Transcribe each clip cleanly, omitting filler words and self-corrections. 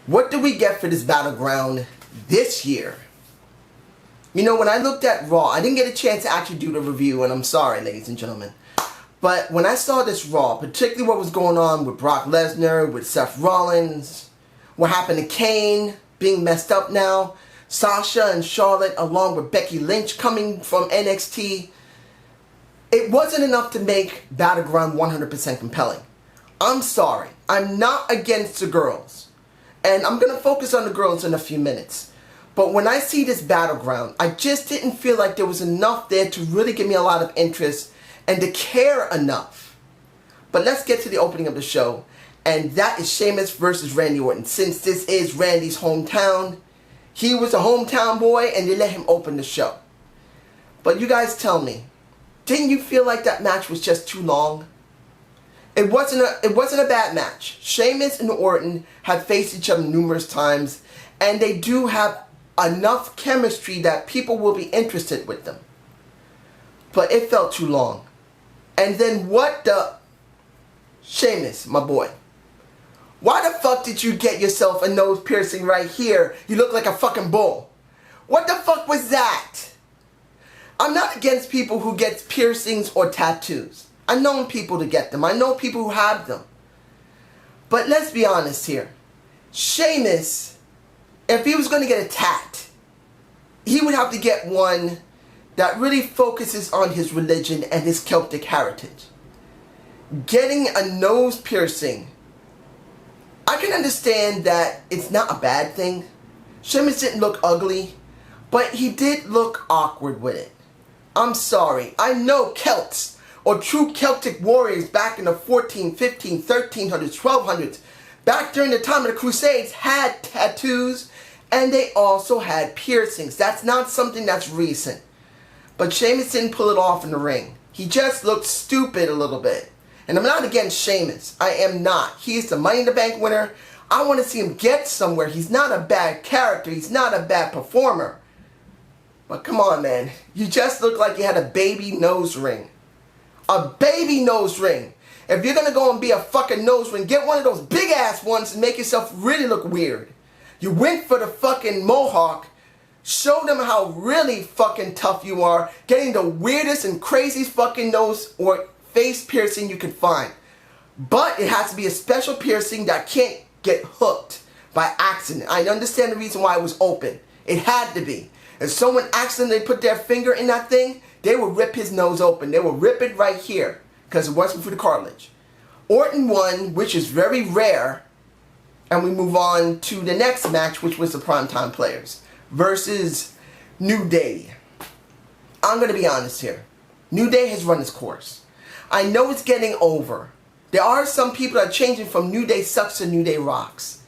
What do we get for this Battleground this year? You know, when I looked at Raw, I didn't get a chance to actually do the review, and I'm sorry, ladies and gentlemen. But when I saw this Raw, particularly what was going on with Brock Lesnar, with Seth Rollins, what happened to Kane being messed up now, Sasha and Charlotte along with Becky Lynch coming from NXT, it wasn't enough to make Battleground 100% compelling. I'm sorry. I'm not against the girls. And I'm going to focus on the girls in a few minutes. But when I see this Battleground, I just didn't feel like there was enough there to really give me a lot of interest and to care enough. But let's get to the opening of the show. And that is Sheamus versus Randy Orton. Since this is Randy's hometown, he was a hometown boy and they let him open the show. But you guys tell me, didn't you feel like that match was just too long? It wasn't a bad match. Sheamus and Orton have faced each other numerous times, and they do have enough chemistry that people will be interested with them. But it felt too long. And then what the... Sheamus, my boy. Why the fuck did you get yourself a nose piercing right here? You look like a fucking bull. What the fuck was that? I'm not against people who get piercings or tattoos. I've known people to get them. I know people who have them. But let's be honest here. Sheamus, if he was going to get a tat, he would have to get one that really focuses on his religion and his Celtic heritage. Getting a nose piercing, I can understand that it's not a bad thing. Sheamus didn't look ugly, but he did look awkward with it. I'm sorry. I know Celts, or true Celtic warriors back in the 14, 15, 1300s, 1200s, back during the time of the Crusades, had tattoos, and they also had piercings. That's not something that's recent. But Sheamus didn't pull it off in the ring. He just looked stupid a little bit. And I'm not against Sheamus. I am not. He's the Money in the Bank winner. I want to see him get somewhere. He's not a bad character. He's not a bad performer. But come on, man. You just look like you had a baby nose ring. A baby nose ring. If you're going to go and be a fucking nose ring, get one of those big ass ones and make yourself really look weird. You went for the fucking mohawk. Show them how really fucking tough you are. Getting the weirdest and craziest fucking nose or face piercing you can find. But it has to be a special piercing that can't get hooked by accident. I understand the reason why it was open. It had to be. If someone accidentally put their finger in that thing, they will rip his nose open. They will rip it right here because it wasn't for the cartilage. Orton won, which is very rare. And we move on to the next match, which was the Primetime Players versus New Day. I'm going to be honest here. New Day has run its course. I know it's getting over. There are some people that are changing from New Day sucks to New Day rocks.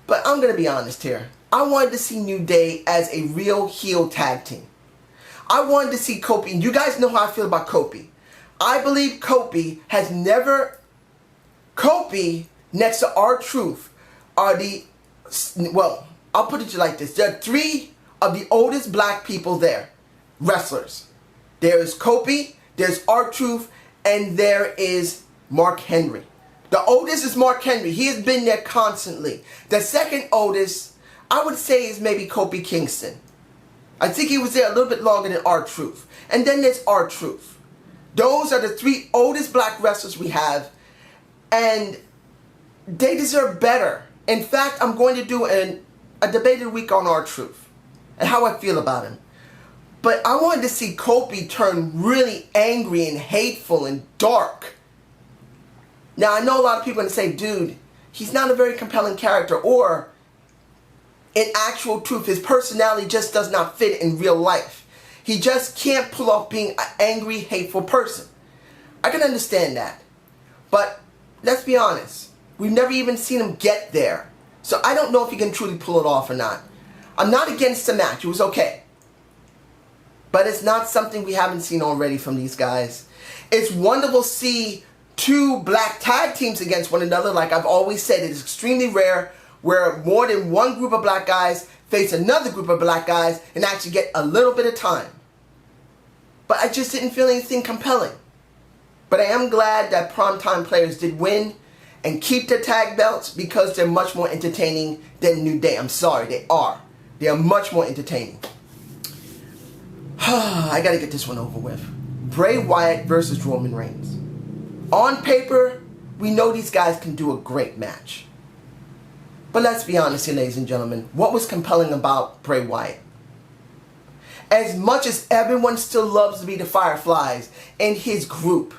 But I'm going to be honest here. I wanted to see New Day as a real heel tag team. I wanted to see Kofi, and you guys know how I feel about Kofi. I believe Kofi has never... Kofi, next to R-Truth, are the... Well, I'll put it like this. There are three of the oldest black people there. Wrestlers. There is Kofi, there's R-Truth, and there is Mark Henry. The oldest is Mark Henry. He has been there constantly. The second oldest, I would say, is maybe Kofi Kingston. I think he was there a little bit longer than R-Truth. And then there's R-Truth. Those are the three oldest black wrestlers we have. And they deserve better. In fact, I'm going to do a debated week on R-Truth and how I feel about him. But I wanted to see Kofi turn really angry and hateful and dark. Now, I know a lot of people are going to say, dude, he's not a very compelling character, or in actual truth, his personality just does not fit in real life. He just can't pull off being an angry, hateful person. I can understand that. But let's be honest. We've never even seen him get there. So I don't know if he can truly pull it off or not. I'm not against the match. It was okay. But it's not something we haven't seen already from these guys. It's wonderful to see two black tag teams against one another. Like I've always said, it is extremely rare where more than one group of black guys face another group of black guys and actually get a little bit of time. But I just didn't feel anything compelling. But I am glad that Primetime Players did win, and keep their tag belts because they're much more entertaining than New Day. I'm sorry, they are. They are much more entertaining. I gotta get this one over with. Bray Wyatt versus Roman Reigns. On paper, we know these guys can do a great match. But let's be honest here, ladies and gentlemen. What was compelling about Bray Wyatt? As much as everyone still loves to be the Fireflies in his group,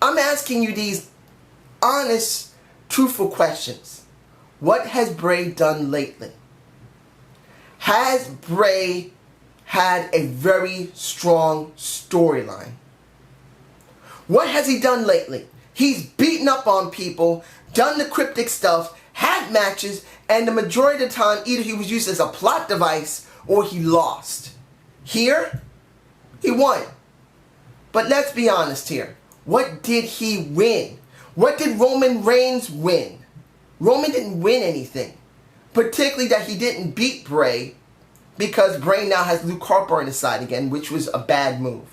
I'm asking you these honest, truthful questions. What has Bray done lately? Has Bray had a very strong storyline? What has he done lately? He's beaten up on people, done the cryptic stuff, had matches, and the majority of the time either he was used as a plot device or he lost. Here, he won. But let's be honest here. What did he win? What did Roman Reigns win? Roman didn't win anything. Particularly that he didn't beat Bray, because Bray now has Luke Harper on his side again, which was a bad move.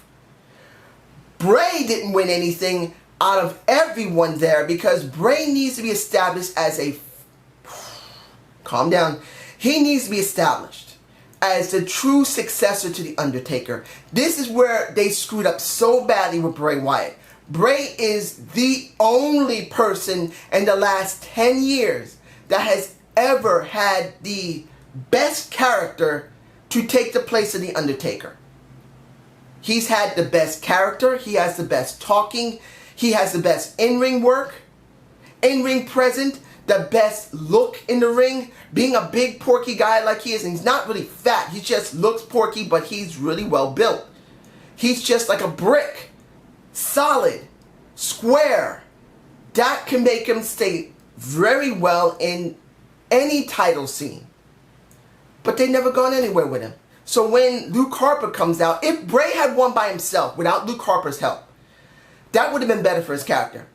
Bray didn't win anything out of everyone there because Bray needs to be established as a... Calm down. He needs to be established as the true successor to The Undertaker. This is where they screwed up so badly with Bray Wyatt. Bray is the only person in the last 10 years that has ever had the best character to take the place of The Undertaker. He's had the best character, he has the best talking, he has the best in-ring work, in-ring present, the best look in the ring, being a big porky guy like he is, and he's not really fat, he just looks porky, but he's really well built. He's just like a brick, solid, square. That can make him stay very well in any title scene. But they never gone anywhere with him. So when Luke Harper comes out, if Bray had won by himself without Luke Harper's help, that would have been better for his character.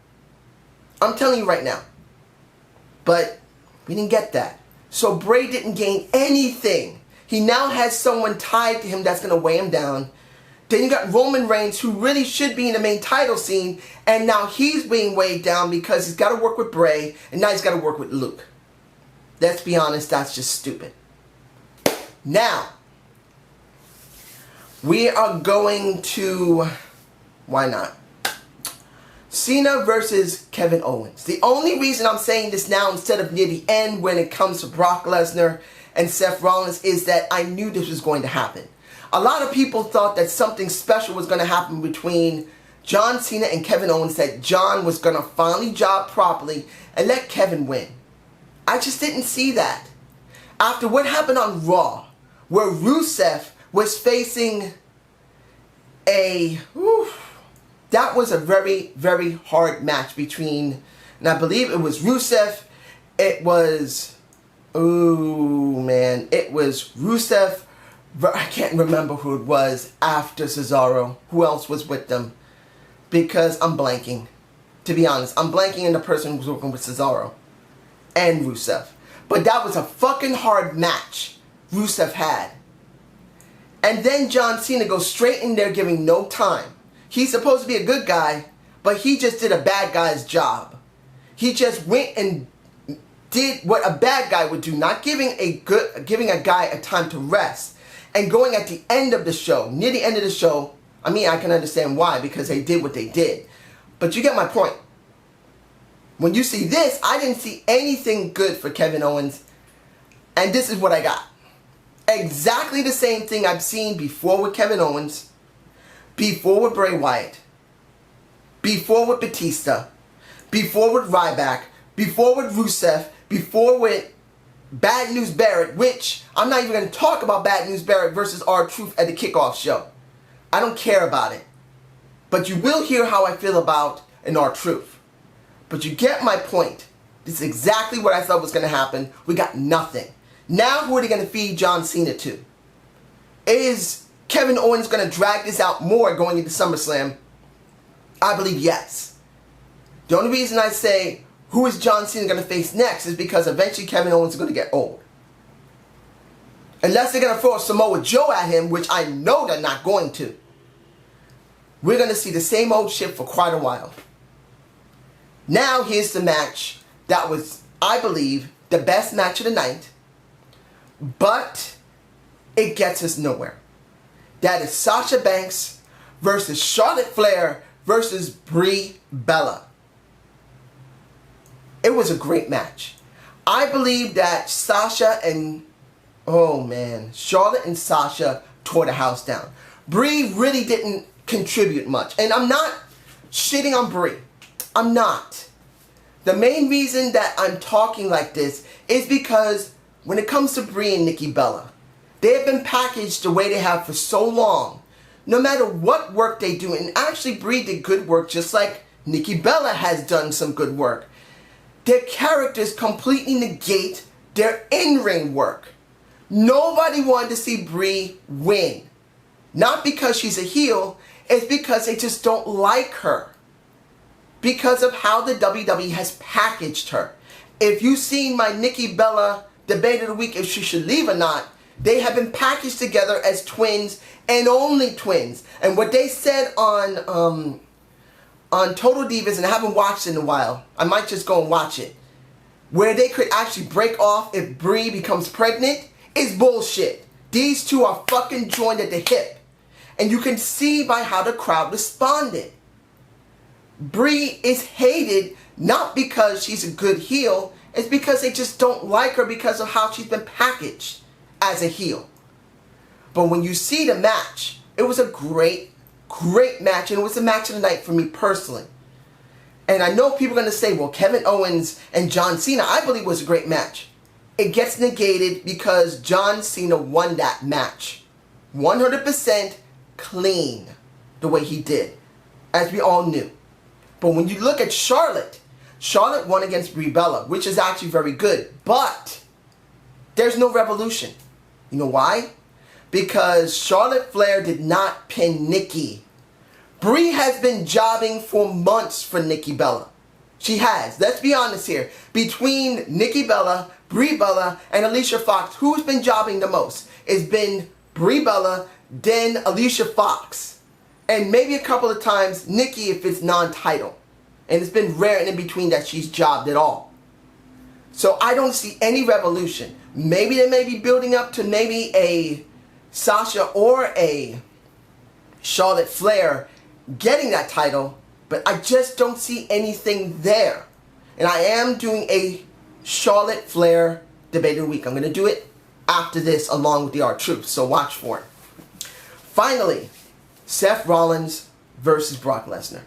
I'm telling you right now. But we didn't get that. So Bray didn't gain anything. He now has someone tied to him that's going to weigh him down. Then you got Roman Reigns, who really should be in the main title scene, and now he's being weighed down because he's got to work with Bray, and now he's got to work with Luke. Let's be honest, that's just stupid. Now, we are going to, why not? Cena versus Kevin Owens. The only reason I'm saying this now instead of near the end when it comes to Brock Lesnar and Seth Rollins is that I knew this was going to happen. A lot of people thought that something special was going to happen between John Cena and Kevin Owens, that John was going to finally job properly and let Kevin win. I just didn't see that. After what happened on Raw, where Rusev was facing that was a very, very hard match between, and I believe it was Rusev, it was Rusev, I can't remember who it was after Cesaro, who else was with them, because I'm blanking, to be honest, I'm blanking in the person who was working with Cesaro and Rusev, but that was a fucking hard match Rusev had. And then John Cena goes straight in there giving no time. He's supposed to be a good guy, but he just did a bad guy's job. He just went and did what a bad guy would do, not giving a guy a time to rest. And going at the end of the show, near the end of the show, I mean, I can understand why, because they did what they did. But you get my point. When you see this, I didn't see anything good for Kevin Owens. And this is what I got. Exactly the same thing I've seen before with Kevin Owens, before with Bray Wyatt, before with Batista, before with Ryback, before with Rusev, before with Bad News Barrett, which I'm not even going to talk about Bad News Barrett versus R-Truth at the kickoff show. I don't care about it. But you will hear how I feel about an R-Truth. But you get my point. This is exactly what I thought was going to happen. We got nothing. Now who are they going to feed John Cena to? Is Kevin Owens going to drag this out more going into SummerSlam? I believe yes. The only reason I say who is John Cena going to face next is because eventually Kevin Owens is going to get old. Unless they're going to throw a Samoa Joe at him, which I know they're not going to. We're going to see the same old shit for quite a while. Now here's the match that was, I believe, the best match of the night, but it gets us nowhere. That is Sasha Banks versus Charlotte Flair versus Brie Bella. It was a great match. I believe that Charlotte and Sasha tore the house down. Brie really didn't contribute much. And I'm not shitting on Brie. I'm not. The main reason that I'm talking like this is because when it comes to Brie and Nikki Bella, they have been packaged the way they have for so long. No matter what work they do, and actually Brie did good work just like Nikki Bella has done some good work. Their characters completely negate their in-ring work. Nobody wanted to see Brie win. Not because she's a heel, it's because they just don't like her. Because of how the WWE has packaged her. If you've seen my Nikki Bella debate of the week if she should leave or not, they have been packaged together as twins and only twins. And what they said on Total Divas, and I haven't watched it in a while, I might just go and watch it, where they could actually break off if Brie becomes pregnant, is bullshit. These two are fucking joined at the hip. And you can see by how the crowd responded. Brie is hated not because she's a good heel, it's because they just don't like her because of how she's been packaged as a heel. But when you see the match, it was a great match, and it was the match of the night for me personally. And I know people are going to say, well, Kevin Owens and John Cena, I believe was a great match. It gets negated because John Cena won that match. 100% clean, the way he did, as we all knew. But when you look at Charlotte won against Brie Bella, which is actually very good. But there's no revolution. You know why? Because Charlotte Flair did not pin Nikki. Brie has been jobbing for months for Nikki Bella. She has. Let's be honest here. Between Nikki Bella, Brie Bella, and Alicia Fox, who's been jobbing the most? It's been Brie Bella, then Alicia Fox. And maybe a couple of times Nikki if it's non-title. And it's been rare and in between that she's jobbed at all. So I don't see any revolution. Maybe they may be building up to maybe a Sasha or a Charlotte Flair getting that title, but I just don't see anything there. And I am doing a Charlotte Flair debate of the week. I'm going to do it after this along with the R-Truth, so watch for it. Finally, Seth Rollins versus Brock Lesnar.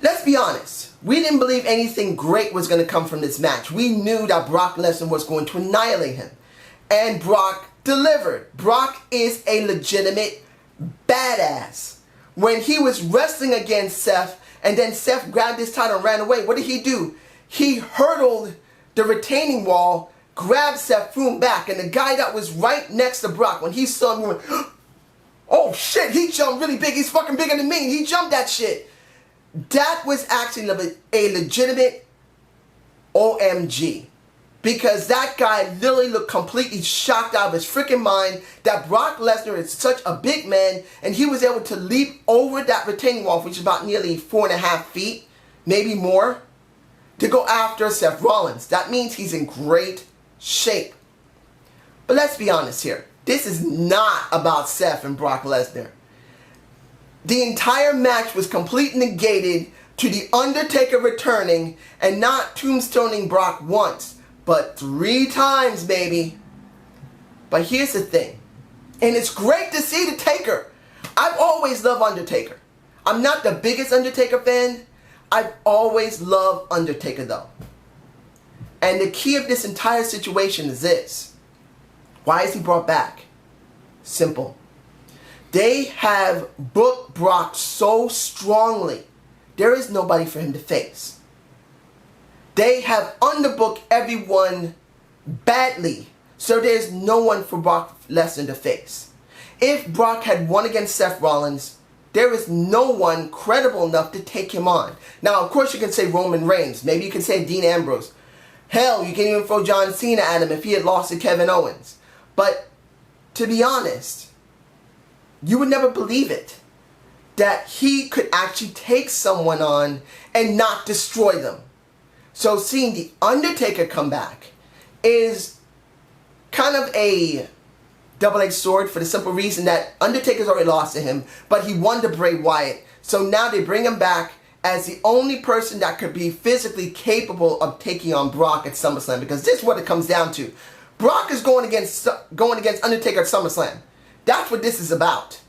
Let's be honest. We didn't believe anything great was going to come from this match. We knew that Brock Lesnar was going to annihilate him. And Brock delivered. Brock is a legitimate badass. When he was wrestling against Seth, and then Seth grabbed his title and ran away, what did he do? He hurdled the retaining wall, grabbed Seth, threw him back, and the guy that was right next to Brock, when he saw him, he went, oh shit, he jumped really big, he's fucking bigger than me, he jumped that shit. That was actually a legitimate OMG. Because that guy literally looked completely shocked out of his freaking mind that Brock Lesnar is such a big man and he was able to leap over that retaining wall, which is about nearly 4.5 feet, maybe more, to go after Seth Rollins. That means he's in great shape. But let's be honest here. This is not about Seth and Brock Lesnar. The entire match was completely negated to The Undertaker returning and not tombstoning Brock once, but 3 times, baby. But here's the thing. And it's great to see the Taker. I've always loved Undertaker. I'm not the biggest Undertaker fan. I've always loved Undertaker though. And the key of this entire situation is this. Why is he brought back? Simple. They have booked Brock so strongly, there is nobody for him to face. They have underbooked everyone badly, so there's no one for Brock Lesnar to face. If Brock had won against Seth Rollins, there is no one credible enough to take him on. Now, of course, you can say Roman Reigns. Maybe you can say Dean Ambrose. Hell, you can even throw John Cena at him if he had lost to Kevin Owens. But to be honest, you would never believe it. that he could actually take someone on and not destroy them. So seeing The Undertaker come back is kind of a double-edged sword for the simple reason that Undertaker's already lost to him, but he won to Bray Wyatt. So now they bring him back as the only person that could be physically capable of taking on Brock at SummerSlam, because this is what it comes down to. Brock is going against Undertaker at SummerSlam. That's what this is about.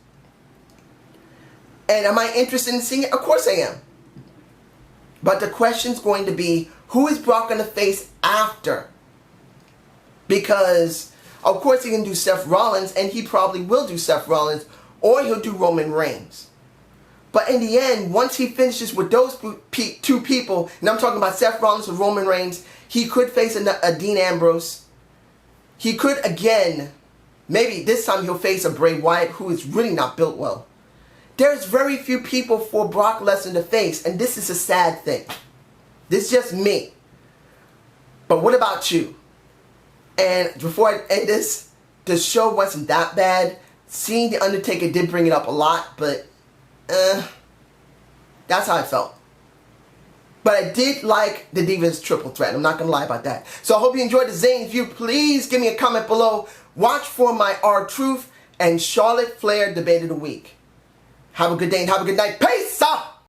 And am I interested in seeing it? Of course I am. But the question's going to be, who is Brock going to face after? Because, of course, he can do Seth Rollins, and he probably will do Seth Rollins, or he'll do Roman Reigns. But in the end, once he finishes with those two people, and I'm talking about Seth Rollins or Roman Reigns, he could face a Dean Ambrose. He could, again, maybe this time he'll face a Bray Wyatt, who is really not built well. There's very few people for Brock Lesnar to face, and this is a sad thing. This is just me. But what about you? And before I end this, the show wasn't that bad. Seeing The Undertaker did bring it up a lot, but that's how I felt. But I did like the Divas triple threat. I'm not going to lie about that. So I hope you enjoyed the Zane review. Please give me a comment below. Watch for my R-Truth and Charlotte Flair debate of the week. Have a good day and have a good night. Peace out!